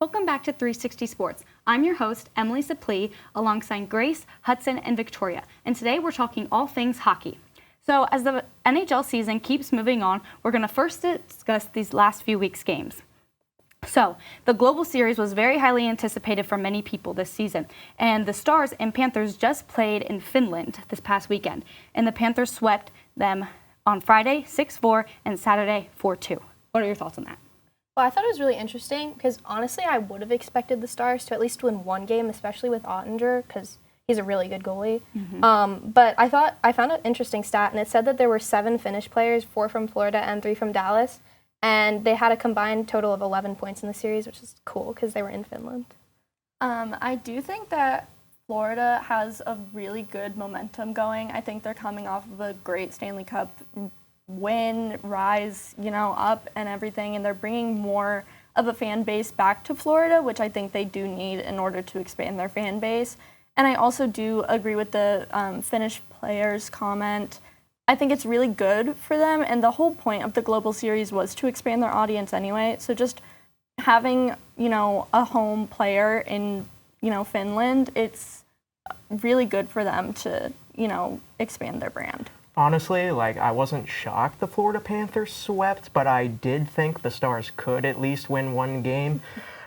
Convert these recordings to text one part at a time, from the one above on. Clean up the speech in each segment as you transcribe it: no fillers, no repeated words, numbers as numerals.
Welcome back to 360 Sports. I'm your host, Emily Supplee, alongside Grace, Hudson, and Victoria. And today we're talking all things hockey. So as the NHL season keeps moving on, we're going to first discuss these last few weeks' games. So the Global Series was very highly anticipated for many people this season. And the Stars and Panthers just played in Finland this past weekend. And the Panthers swept them on Friday 6-4 and Saturday 4-2. What are your thoughts on that? Well, I thought it was really interesting because, honestly, I would have expected the Stars to at least win one game, especially with Ottinger, because he's a really good goalie. But I found an interesting stat, and it said that there were 7 Finnish players, 4 from Florida and 3 from Dallas, and they had a combined total of 11 points in the series, which is cool because they were in Finland. I do think that Florida has a really good momentum going. I think they're coming off of a great Stanley Cup win, rise, up and everything, and they're bringing more of a fan base back to Florida, which I think they do need in order to expand their fan base. And I also do agree with the Finnish players' comment. I think it's really good for them, and the whole point of the Global Series was to expand their audience anyway. So just having, a home player in, Finland, it's really good for them to, expand their brand. Honestly, I wasn't shocked the Florida Panthers swept, but I did think the Stars could at least win one game.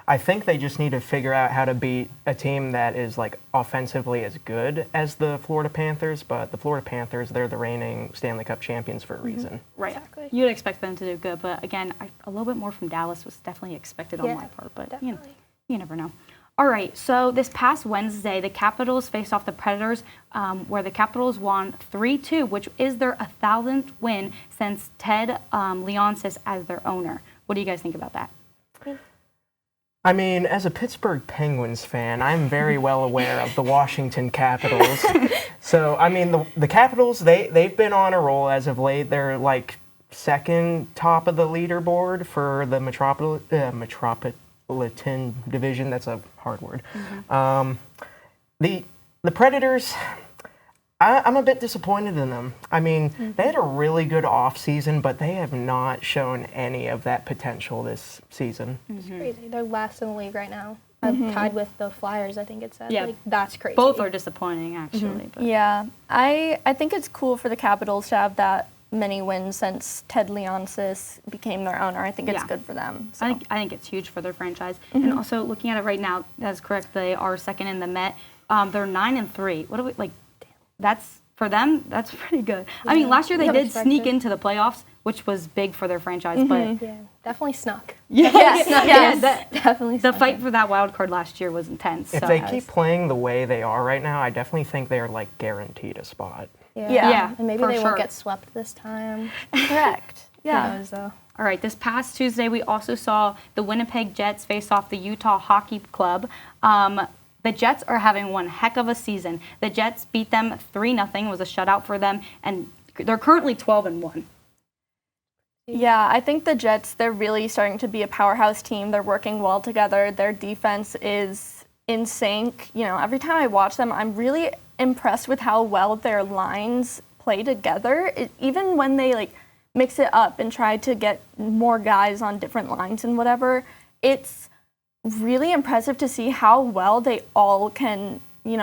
I think they just need to figure out how to beat a team that is, offensively as good as the Florida Panthers, but the Florida Panthers, they're the reigning Stanley Cup champions for a reason. Right. Exactly. You'd expect them to do good, but again, a little bit more from Dallas was definitely expected on my part, but you never know. All right, so this past Wednesday, the Capitals faced off the Predators, where the Capitals won 3-2, which is their 1,000th win since Ted Leonsis as their owner. What do you guys think about that? I mean, as a Pittsburgh Penguins fan, I'm very well aware of the Washington Capitals. So, I mean, the Capitals, they've been on a roll as of late. They're, second top of the leaderboard for the Metropolitan Division. That's a hard word. The Predators, I'm a bit disappointed in them. I mean, they had a really good offseason, but they have not shown any of that potential this season. It's crazy. They're last in the league right now. Tied with the Flyers, I think it said. Yeah. That's crazy. Both are disappointing, actually. But. Yeah, I think it's cool for the Capitals to have that many wins since Ted Leonsis became their owner. I think it's good for them. So. I think it's huge for their franchise. And also, looking at it right now, that's correct. They are second in the Met. They're 9-3. What do we That's for them. That's pretty good. Yeah. I mean, last year they did sneak into the playoffs, which was big for their franchise. But definitely snuck. Definitely. The fight for that wild card last year was intense. If they keep playing the way they are right now, I definitely think they're guaranteed a spot. Yeah. And maybe they won't get swept this time. Correct. Yeah. Who knows, though. All right, this past Tuesday, we also saw the Winnipeg Jets face off the Utah Hockey Club. The Jets are having one heck of a season. The Jets beat them 3-0. It was a shutout for them, and they're currently 12-1. Yeah, I think the Jets, they're really starting to be a powerhouse team. They're working well together. Their defense is in sync. Every time I watch them, I'm really impressed with how well their lines play together. Even when they mix it up and try to get more guys on different lines and whatever, it's really impressive to see how well they all can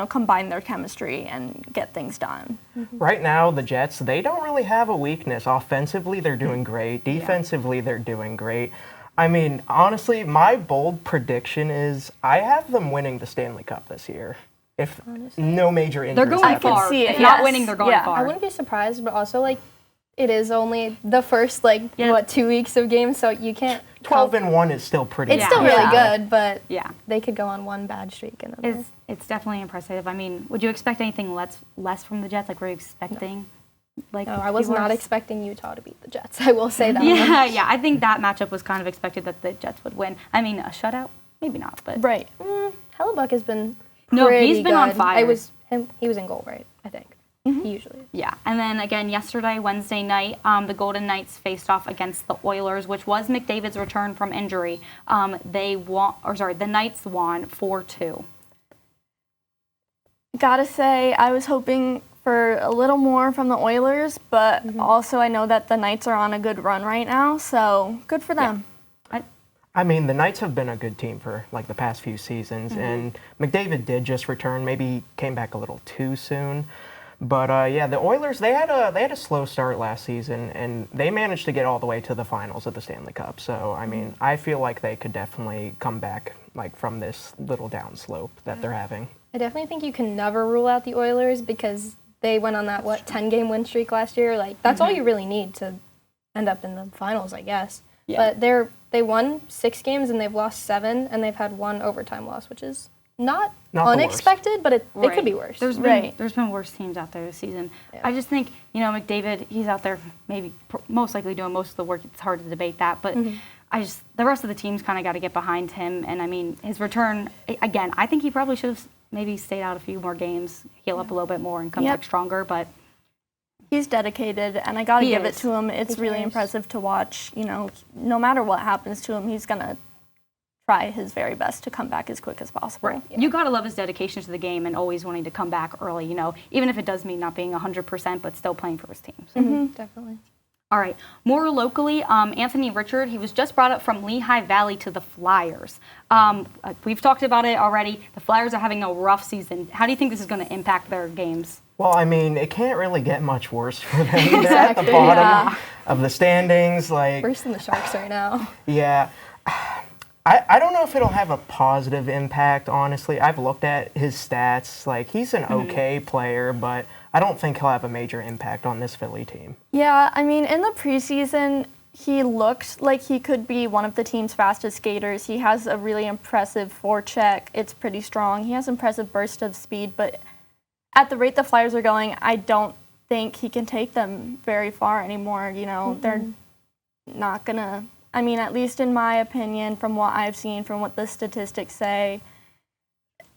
combine their chemistry and get things done. Right now, the Jets, they don't really have a weakness. Offensively, they're doing great. Defensively, they're doing great. I mean, honestly, my bold prediction is I have them winning the Stanley Cup this year. If no major injuries they're going happen. far. see it, If not winning, they're going far. I wouldn't be surprised, but also, it is only the first, 2 weeks of games, so you can't... 12-1 is still pretty It's still really good, but they could go on one bad streak. And it's definitely impressive. I mean, would you expect anything less from the Jets? Were you expecting... No, I was not expecting Utah to beat the Jets. I will say that. Yeah. I think that matchup was kind of expected that the Jets would win. I mean, a shutout? Maybe not, but... Right. Hellebuck has been he's been on fire. He was in goal, right? I think. Usually. Yeah. And then again, yesterday, Wednesday night, the Golden Knights faced off against the Oilers, which was McDavid's return from injury. The Knights won 4-2. Gotta say, I was hoping for a little more from the Oilers, but also I know that the Knights are on a good run right now, so good for them. I mean, the Knights have been a good team for like the past few seasons, and McDavid did just return. Maybe came back a little too soon, but yeah, the Oilers they had a slow start last season, and they managed to get all the way to the finals of the Stanley Cup. So I mean, I feel like they could definitely come back like from this little downslope that they're having. I definitely think you can never rule out the Oilers because they went on that 10-game win streak last year. Like that's all you really need to end up in the finals, I guess. Yeah. But they won 6 games and they've lost 7, and they've had 1 overtime loss, which is not unexpected, but it could be worse. There's been worse teams out there this season. Yeah. I just think, McDavid, he's out there maybe most likely doing most of the work. It's hard to debate that, but the rest of the team's kind of got to get behind him. And I mean, his return, again, I think he probably should have maybe stayed out a few more games, heal up a little bit more and come back stronger, but he's dedicated, and I got to give it to him. It's really impressive to watch. No matter what happens to him, he's going to try his very best to come back as quick as possible. Right. Yeah. You got to love his dedication to the game and always wanting to come back early, even if it does mean not being 100%, but still playing for his team. So. Definitely. All right. More locally, Anthony Richard, he was just brought up from Lehigh Valley to the Flyers. We've talked about it already. The Flyers are having a rough season. How do you think this is going to impact their games? Well, I mean, it can't really get much worse for them. They're at the bottom of the standings. Like worse than the Sharks right now. Yeah. I don't know if it'll have a positive impact, honestly. I've looked at his stats. Like, he's an okay player, but I don't think he'll have a major impact on this Philly team. Yeah, I mean, in the preseason, he looked like he could be one of the team's fastest skaters. He has a really impressive forecheck. It's pretty strong. He has impressive burst of speed, but at the rate the Flyers are going, I don't think he can take them very far anymore. They're not going to, I mean, at least in my opinion, from what I've seen, from what the statistics say,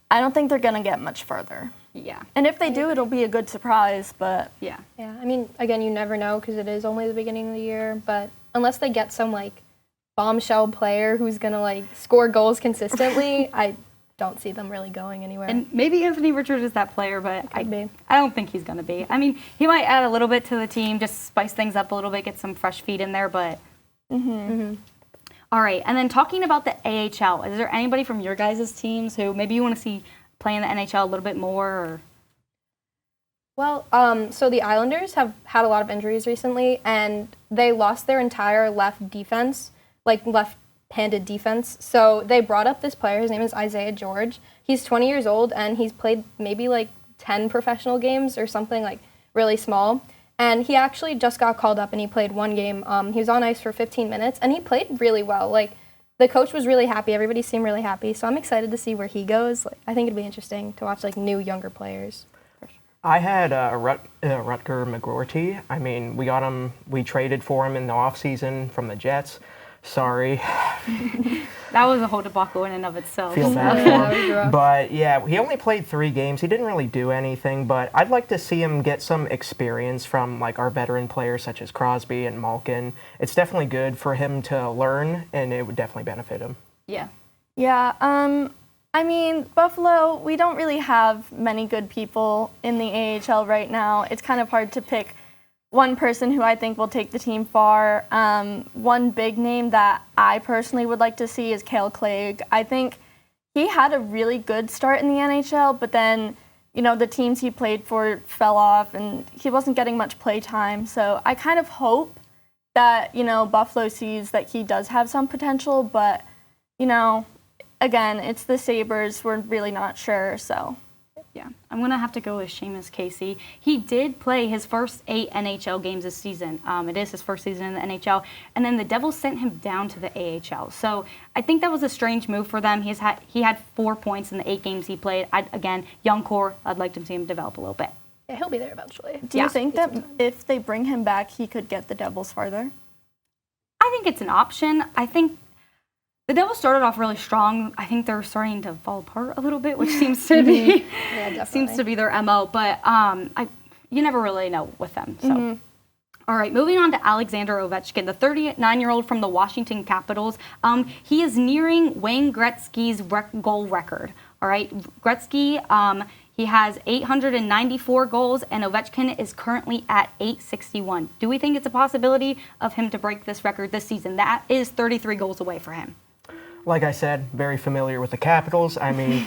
I don't think they're going to get much further. Yeah. And if they do, it'll be a good surprise, but... Yeah, I mean, again, you never know because it is only the beginning of the year, but unless they get some, bombshell player who's going to, score goals consistently, I don't see them really going anywhere. And maybe Anthony Richards is that player, but I I don't think he's going to be. I mean, he might add a little bit to the team, just spice things up a little bit, get some fresh feet in there, but... All right, and then talking about the AHL, is there anybody from your guys' teams who maybe you want to see play in the NHL a little bit more? Or? Well, so the Islanders have had a lot of injuries recently, and they lost their entire left defense, left-handed defense. So they brought up this player. His name is Isaiah George. He's 20 years old, and he's played maybe 10 professional games or something really small. And he actually just got called up, and he played 1 game. He was on ice for 15 minutes, and he played really well. The coach was really happy. Everybody seemed really happy. So I'm excited to see where he goes. I think it'd be interesting to watch new younger players. I had Rutger McGroarty. I mean, we got him. We traded for him in the offseason from the Jets. Sorry. That was a whole debacle in and of itself. Feel bad for him. But yeah, he only played 3 games. He didn't really do anything, but I'd like to see him get some experience from our veteran players such as Crosby and Malkin. It's definitely good for him to learn, and it would definitely benefit him. Yeah. Yeah, I mean, Buffalo, we don't really have many good people in the AHL right now. It's kind of hard to pick one person who I think will take the team far. One big name that I personally would like to see is Cale Clegg. I think he had a really good start in the NHL, but then, the teams he played for fell off and he wasn't getting much play time. So I kind of hope that, Buffalo sees that he does have some potential, but, again, it's the Sabres. We're really not sure, so... Yeah, I'm going to have to go with Seamus Casey. He did play his first 8 NHL games this season. It is his first season in the NHL. And then the Devils sent him down to the AHL. So I think that was a strange move for them. He had 4 points in the 8 games he played. Again, young core, I'd like to see him develop a little bit. Yeah, he'll be there eventually. Do you think that if they bring him back, he could get the Devils farther? I think it's an option. I think the Devils started off really strong. I think they're starting to fall apart a little bit, which seems to be seems to be their MO. But you never really know with them. So, all right, moving on to Alexander Ovechkin, the 39-year-old from the Washington Capitals. He is nearing Wayne Gretzky's goal record. All right, Gretzky. He has 894 goals, and Ovechkin is currently at 861. Do we think it's a possibility of him to break this record this season? That is 33 goals away for him. Like I said, very familiar with the Capitals. I mean,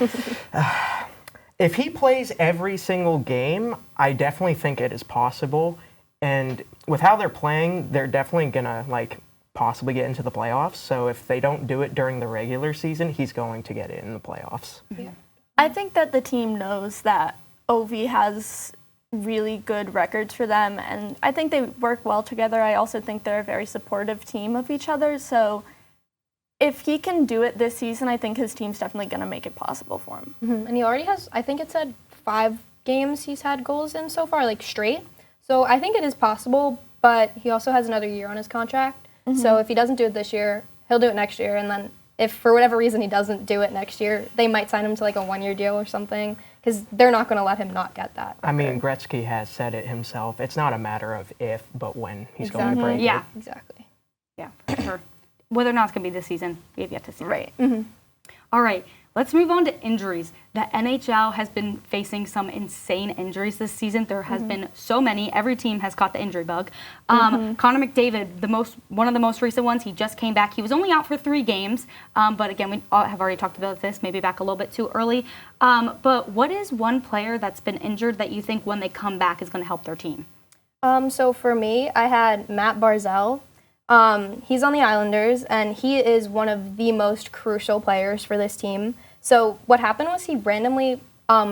if he plays every single game, I definitely think it is possible. And with how they're playing, they're definitely going to, like, possibly get into the playoffs. So if they don't do it during the regular season, he's going to get in the playoffs. Yeah. I think that the team knows that OV has really good records for them, and I think they work well together. I also think they're a very supportive team of each other, so if he can do it this season, I think his team's definitely going to make it possible for him. Mm-hmm. And he already has, I think it said 5 games he's had goals in so far, like straight. So I think it is possible, but he also has another year on his contract. Mm-hmm. So if he doesn't do it this year, he'll do it next year, and then if for whatever reason he doesn't do it next year, they might sign him to like a 1-year deal or something, because they're not going to let him not get that. I mean, Gretzky has said it himself. It's not a matter of if, but when he's going to break Yeah. it. Exactly. Yeah, for sure. Whether or not it's going to be this season, we have yet to see. Right. Mm-hmm. All right, let's move on to injuries. The NHL has been facing some insane injuries this season. There has been so many. Every team has caught the injury bug. Connor McDavid, one of the most recent ones, he just came back. He was only out for 3 games, but again, we have already talked about this, maybe back a little bit too early. But what is one player that's been injured that you think when they come back is going to help their team? So for me, I had Matt Barzal. He's on the Islanders, and he is one of the most crucial players for this team. So what happened was he randomly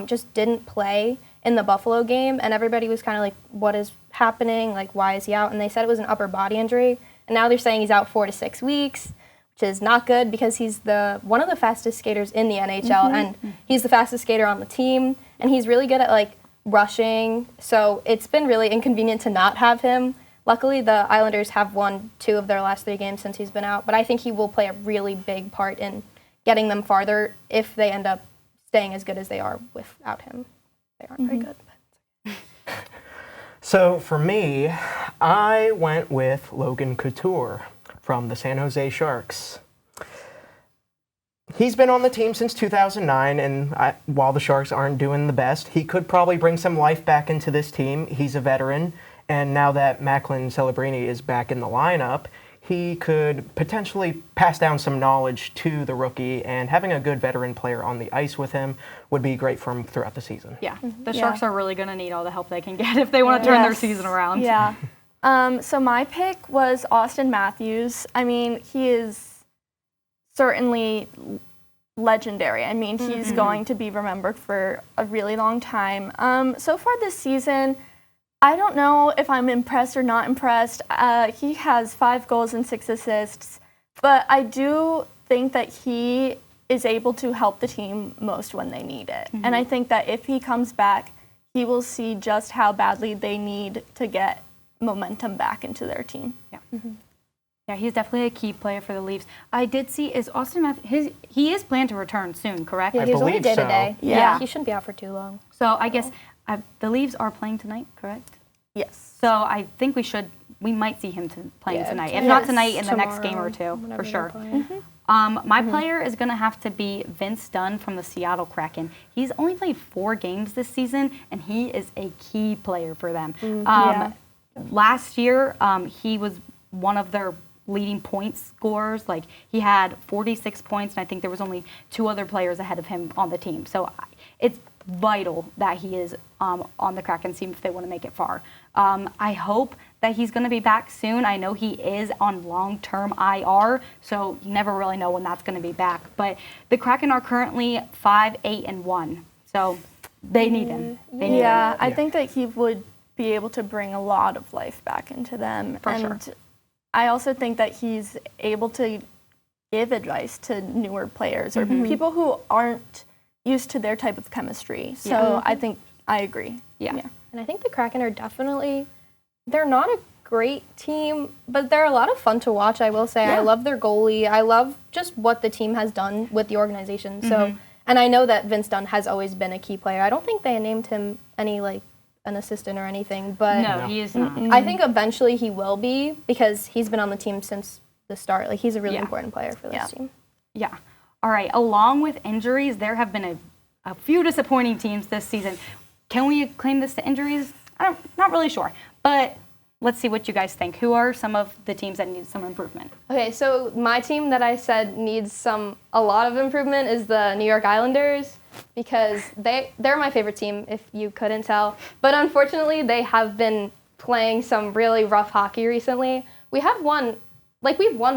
just didn't play in the Buffalo game, and everybody was kind of like, what is happening? Like, why is he out? And they said it was an upper body injury, and now they're saying he's out 4 to 6 weeks, which is not good because he's one of the fastest skaters in the NHL, and he's the fastest skater on the team, and he's really good at, like, rushing. So it's been really inconvenient to not have him. Luckily, the Islanders have won 2 of their last 3 games since he's been out, but I think he will play a really big part in getting them farther if they end up staying as good as they are without him. They aren't very good. So for me, I went with Logan Couture from the San Jose Sharks. He's been on the team since 2009, and while the Sharks aren't doing the best, he could probably bring some life back into this team. He's a veteran. And now that Macklin Celebrini is back in the lineup, he could potentially pass down some knowledge to the rookie, and having a good veteran player on the ice with him would be great for him throughout the season. Yeah, the Sharks are really going to need all the help they can get if they want to turn their season around. Yeah. So my pick was Austin Matthews. I mean, he is certainly legendary. I mean, he's going to be remembered for a really long time. So far this season, I don't know if I'm impressed or not impressed. He has 5 goals and 6 assists, but I do think that he is able to help the team most when they need it. And I think that if he comes back, he will see just how badly they need to get momentum back into their team. Yeah. Yeah, he's definitely a key player for the Leafs. I did see, is Austin Matthews, he is planned to return soon, correct? Yeah, he was only believe so. day-to-day. Yeah. He shouldn't be out for too long. So I guess the Leafs are playing tonight, correct? Yes. So I think we might see him playing tonight. If not tonight, in the next game or 2, for sure. My player is going to have to be Vince Dunn from the Seattle Kraken. He's only played 4 games this season, and he is a key player for them. Last year, he was one of their leading point scorers. Like, he had 46 points, and I think there was only 2 other players ahead of him on the team. So it's vital that he is on the Kraken team if they want to make it far. I hope that he's going to be back soon. I know he is on long-term IR, so you never really know when that's going to be back. But the Kraken are currently 5-8-1, so they need him. They need him. I think that he would be able to bring a lot of life back into them. For sure. I also think that he's able to give advice to newer players or people who aren't used to their type of chemistry. So I think I agree. Yeah. And I think the Kraken are definitely, they're not a great team, but they're a lot of fun to watch, I will say. I love their goalie. I love just what the team has done with the organization. So, and I know that Vince Dunn has always been a key player. I don't think they named him any, like, an assistant or anything, but No, he is not. I think eventually he will be, because he's been on the team since the start. Like, he's a really important player for this team. Yeah. All right. Along with injuries, there have been a few disappointing teams this season. Can we claim this to injuries? I'm not really sure. But let's see what you guys think. Who are some of the teams that need some improvement? Okay, so my team that I said needs a lot of improvement is the New York Islanders, because they're my favorite team, if you couldn't tell. But unfortunately, they have been playing some really rough hockey recently. We've won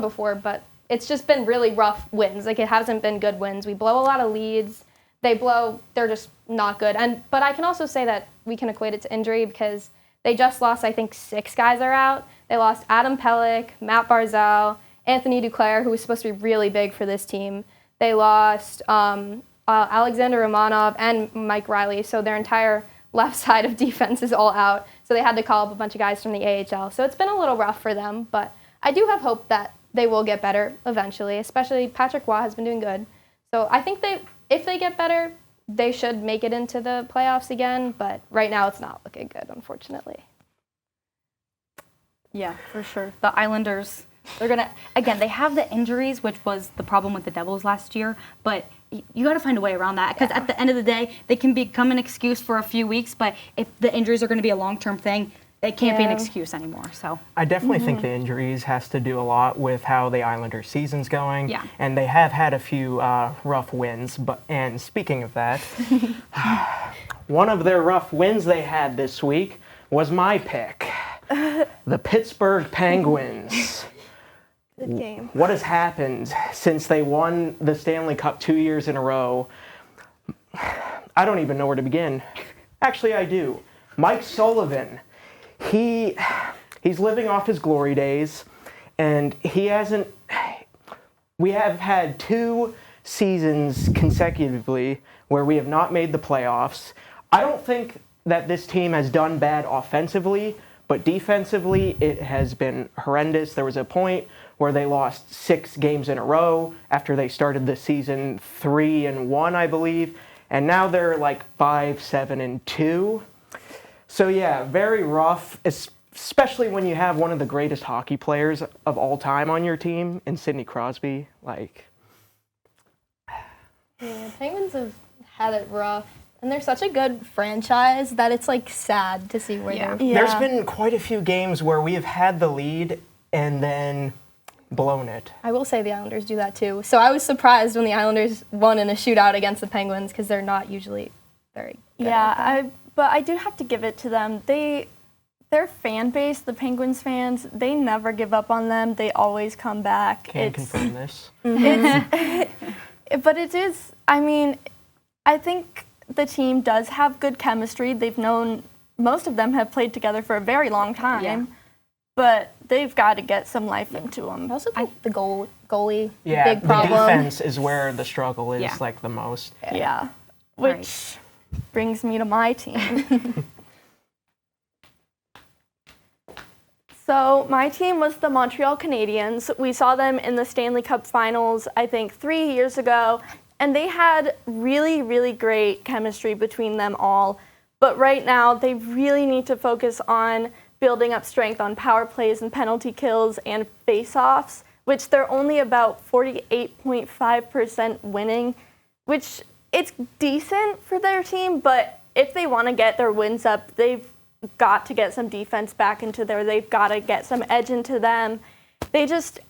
before, but it's just been really rough wins. Like, it hasn't been good wins. We blow a lot of leads. They're just not good. But I can also say that we can equate it to injury, because they just lost, I think 6 guys are out. They lost Adam Pelech, Matt Barzal, Anthony Duclair, who was supposed to be really big for this team. They lost Alexander Romanov and Mike Riley, so their entire left side of defense is all out. So they had to call up a bunch of guys from the AHL. So it's been a little rough for them, but I do have hope that they will get better eventually, especially Patrick Waugh has been doing good. So I think if they get better, they should make it into the playoffs again, but right now it's not looking good, unfortunately. Yeah, for sure. The Islanders, they have the injuries, which was the problem with the Devils last year, but you got to find a way around that, because at the end of the day, they can become an excuse for a few weeks, but if the injuries are going to be a long-term thing, it can't be an excuse anymore. So I definitely think the injuries has to do a lot with how the Islanders' season's going. Yeah. And they have had a few rough wins. And speaking of that, one of their rough wins they had this week was my pick, the Pittsburgh Penguins. Good game. What has happened since they won the Stanley Cup 2 years in a row? I don't even know where to begin. Actually, I do. Mike Sullivan. He's living off his glory days, and we have had 2 seasons consecutively where we have not made the playoffs. I don't think that this team has done bad offensively, but defensively it has been horrendous. There was a point where they lost 6 games in a row after they started the season 3-1, I believe, and now they're like 5-7-2. So yeah, very rough, especially when you have one of the greatest hockey players of all time on your team in Sidney Crosby. Yeah, Penguins have had it rough, and they're such a good franchise that it's sad to see where they're. Yeah. There's been quite a few games where we have had the lead and then blown it. I will say the Islanders do that too. So I was surprised when the Islanders won in a shootout against the Penguins, because they're not usually very good. But I do have to give it to them. Their fan base, the Penguins fans, they never give up on them. They always come back. Can confirm this. But it is, I think the team does have good chemistry. Most of them have played together for a very long time, but they've got to get some life into them. I also think the goalie, Yeah, big problem. the defense is where the struggle is the most. Yeah, which brings me to my team. So my team was the Montreal Canadiens. We saw them in the Stanley Cup Finals, I think 3 years ago, and they had really, really great chemistry between them all. But right now, they really need to focus on building up strength on power plays and penalty kills and face-offs, which they're only about 48.5% winning, which it's decent for their team, but if they want to get their wins up, they've got to get some defense back into there. They've got to get some edge into them.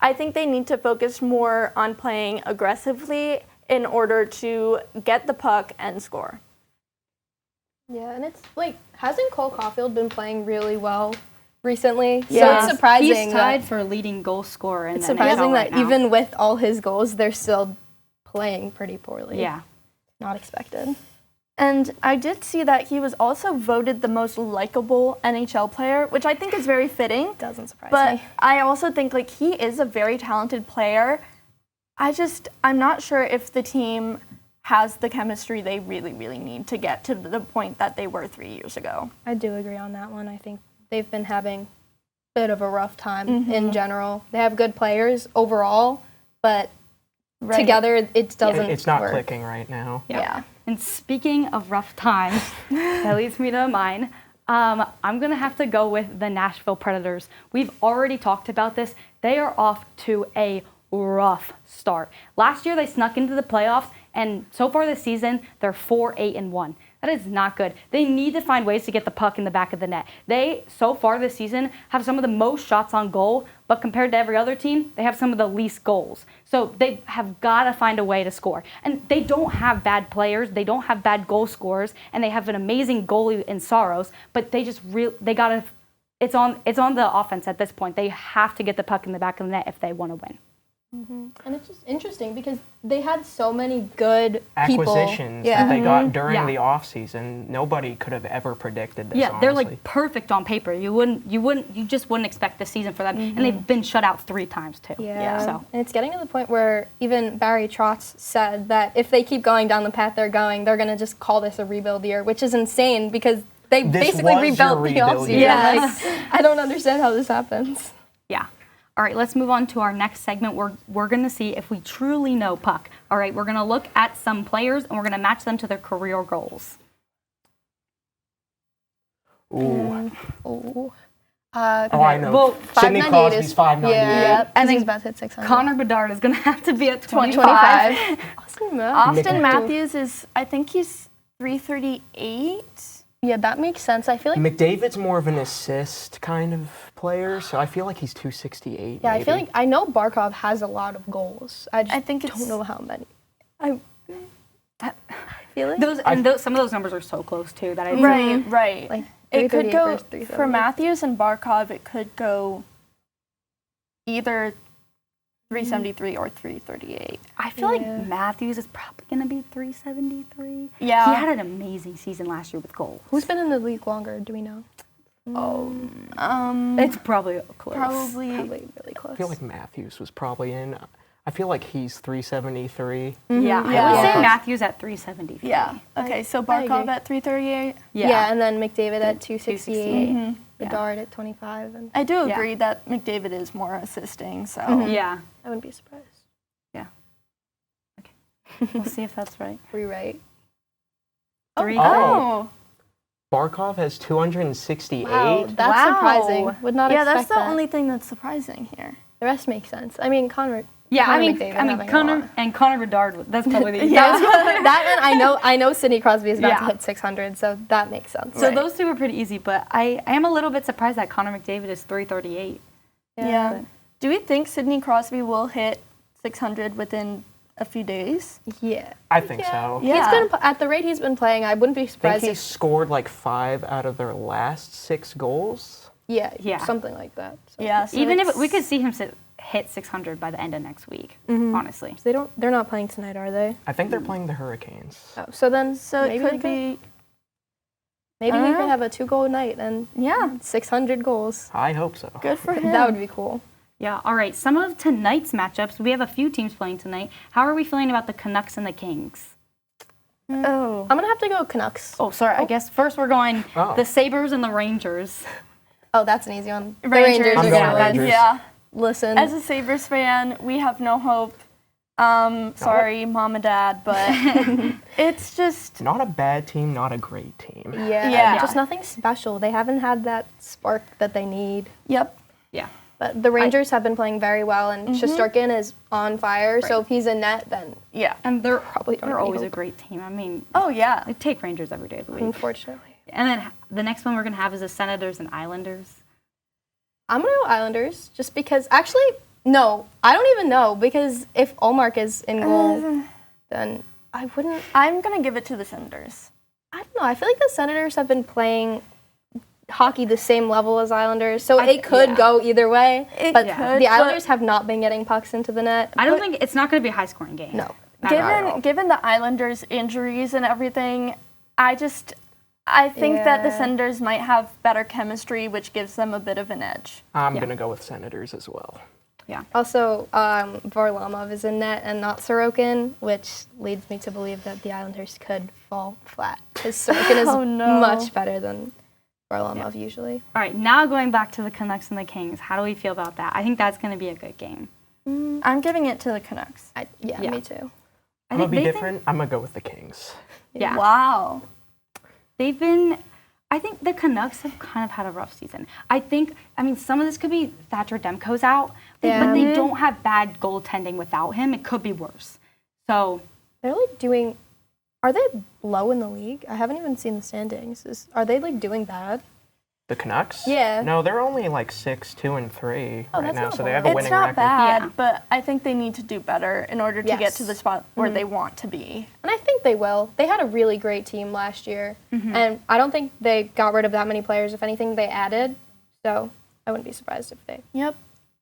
I think they need to focus more on playing aggressively in order to get the puck and score. Yeah, and it's hasn't Cole Caulfield been playing really well recently? Yeah. So it's surprising. He's tied for leading goal scorer in It's the surprising NHL that right now. even with all his goals, they're still playing pretty poorly. Yeah. Not expected. And I did see that he was also voted the most likable NHL player, which I think is very fitting. Doesn't surprise But me. I also think he is a very talented player. I'm not sure if the team has the chemistry they really, really need to get to the point that they were 3 years ago. I do agree on that one. I think they've been having a bit of a rough time in general. They have good players overall, but together it doesn't It's not work. clicking right now. Yeah. And speaking of rough times, that leads me to mine. I'm going to have to go with the Nashville Predators. We've already talked about this. They are off to a rough start. Last year, they snuck into the playoffs, and so far this season, they're 4-8-1. That is not good. They need to find ways to get the puck in the back of the net. They, so far this season, have some of the most shots on goal, but compared to every other team, they have some of the least goals. So they have got to find a way to score. And they don't have bad players. They don't have bad goal scorers. And they have an amazing goalie in Saros. But they just they got to, it's on the offense at this point. They have to get the puck in the back of the net if they want to win. And it's just interesting because they had so many good acquisitions that they got during the offseason. Nobody could have ever predicted this. Yeah, they're like perfect on paper. You just wouldn't expect this season for them. And they've been shut out 3 times too. Yeah. So. And it's getting to the point where even Barry Trotz said that if they keep going down the path they're going, they're going to just call this a rebuild year, which is insane because they basically rebuilt the offseason. Yes. I don't understand how this happens. Yeah. All right, let's move on to our next segment. We're going to see if we truly know puck. All right, we're going to look at some players, and we're going to match them to their career goals. Oh, I know. Well, Sidney Crosby's 598. Yeah, and he's then about to hit 600. Connor Bedard is going to have to be at 25. Austin Matthews is, I think he's 338. Yeah, that makes sense. I feel like McDavid's more of an assist kind of player, so I feel like he's 268. Yeah, maybe. I feel like I know Barkov has a lot of goals. I think don't know how many. I feel like Some of those numbers are so close too that I Right. like It could 338 go versus 370. for Matthews and Barkov. It could go either 373 or 338. I feel like Matthews is probably going to be 373. Yeah. He had an amazing season last year with goals. Who's been in the league longer? Do we know? It's probably close. Probably really close. I feel like Matthews was probably in. I feel like he's 373. Yeah, I would say Matthews at 373. Yeah. Okay, so Barkov at 338. Yeah, and then McDavid at 268. 268. Bedard at 25. And I do agree that McDavid is more assisting, so. Yeah. I wouldn't be surprised. Yeah. Okay. We'll see if that's right. Were you right? 3. Oh. Barkov has 268. Wow, that's surprising. Would not expect that's the that. only thing that's surprising here. The rest makes sense. I mean, Connor. Yeah, Connor I mean McDavid having a Connor lot. Connor Bedard. That's probably the That and I know Sidney Crosby is about to hit 600, so that makes sense. So those two are pretty easy, but I am a little bit surprised that Connor McDavid is 338. Yeah. Do we think Sidney Crosby will hit 600 within a few days? Yeah. I think so. Yeah. He's been at the rate he's been playing. I wouldn't be I think surprised he's scored like 5 out of their last 6 goals. Yeah, something like that. So. Yeah. So Even if we could see him hit 600 by the end of next week, honestly. So they're not playing tonight, are they? I think they're playing the Hurricanes. Oh, so then it could be. Maybe he could have a 2-goal night and 600 goals. I hope so. Good for him. That would be cool. Yeah, all right. Some of tonight's matchups, we have a few teams playing tonight. How are we feeling about the Canucks and the Kings? Oh. I'm going to have to go Canucks. Oh, sorry. I guess first we're going the Sabres and the Rangers. Oh, that's an easy one. The Rangers. are I'm going to going win. Rangers. Yeah. Listen. As a Sabres fan, we have no hope. Sorry, Mom and Dad, but it's just Not a bad team, not a great team. Yeah. Just nothing special. They haven't had that spark that they need. Yep. Yeah. But the Rangers have been playing very well, and Shesterkin is on fire. So if he's in net, then Yeah. And they're Probably don't they're have any always a hope. great team. I mean, Oh yeah. they take Rangers every day of the week. unfortunately. And then the next one we're going to have is the Senators and Islanders. I'm going to go Islanders just because, actually, no, I don't even know because if Olmark is in goal, then I wouldn't, I'm gonna give it to the Senators. I don't know. I feel like the Senators have been playing hockey the same level as Islanders, so it could go either way. But could, the Islanders have not been getting pucks into the net. I don't think it's not going to be a high-scoring game. No. Not at all. Given the Islanders' injuries and everything, I think that the Senators might have better chemistry, which gives them a bit of an edge. I'm going to go with Senators as well. Yeah. Also, Varlamov is in net and not Sorokin, which leads me to believe that the Islanders could fall flat because Sorokin is much better than Varlamov usually. All right, now going back to the Canucks and the Kings, how do we feel about that? I think that's going to be a good game. I'm giving it to the Canucks. Yeah, me too. I'm going to be different. I'm going to go with the Kings. Yeah. Wow. I think the Canucks have kind of had a rough season. I mean, some of this could be Thatcher Demko's out, but they don't have bad goaltending without him. It could be worse. So They're like doing. Are they low in the league? I haven't even seen the standings. Are they like doing bad? The Canucks? Yeah. No, they're only like 6-2-3 right that's now, not so they have a bad. winning It's not record. bad, Yeah. but I think they need to do better in order to get to the Yes. spot where they want to be. And I think they will. They had a really great team last year, and I don't think they got rid of that many players. If anything, they added. So I wouldn't be surprised if they. Yep.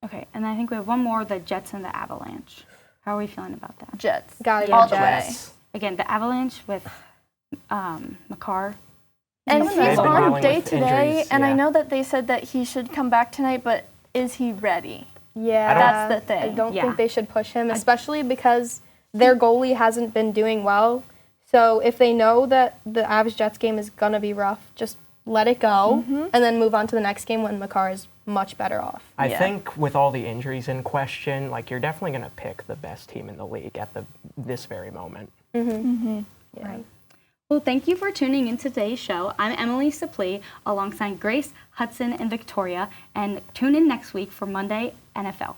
Okay, and I think we have one more, the Jets and the Avalanche. How are we feeling about that? Jets. Got it. All the way. Jets. Again, the Avalanche with McCarr. And They've he's been on dealing day with today, injuries, and I yeah. know that they said that he should come back tonight, but is he ready? Yeah, That's the thing. I don't Yeah. think they should push him, especially because their goalie hasn't been doing well. So if they know that the Avs Jets game is gonna be rough, just let it go and then move on to the next game when McCarr is much better off. I Yeah. think with all the injuries in question, like you're definitely going to pick the best team in the league at this very moment. Yeah. Right. Well, thank you for tuning in to today's show. I'm Emily Supplee alongside Grace, Hudson, and Victoria. And tune in next week for Monday NFL.